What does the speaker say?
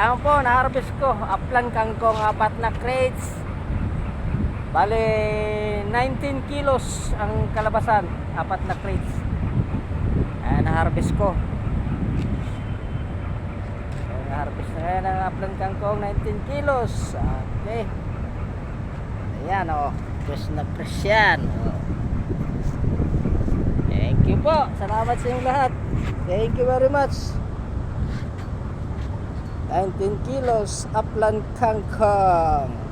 Ayan po, na-harvest ko. Upland kangkong, 4 na crates. Bale, 19 kilos ang kalabasan. 4 na crates. Ayan, na-harvest ko. Ayan, na-harvest na yan ang upland kangkong, 19 kilos. Okay. Ayan, oh. Fresh na fresh yan. Oh. Thank you po. Salamat sa inyong lahat. Thank you very much. 19 kilos upland kangkong.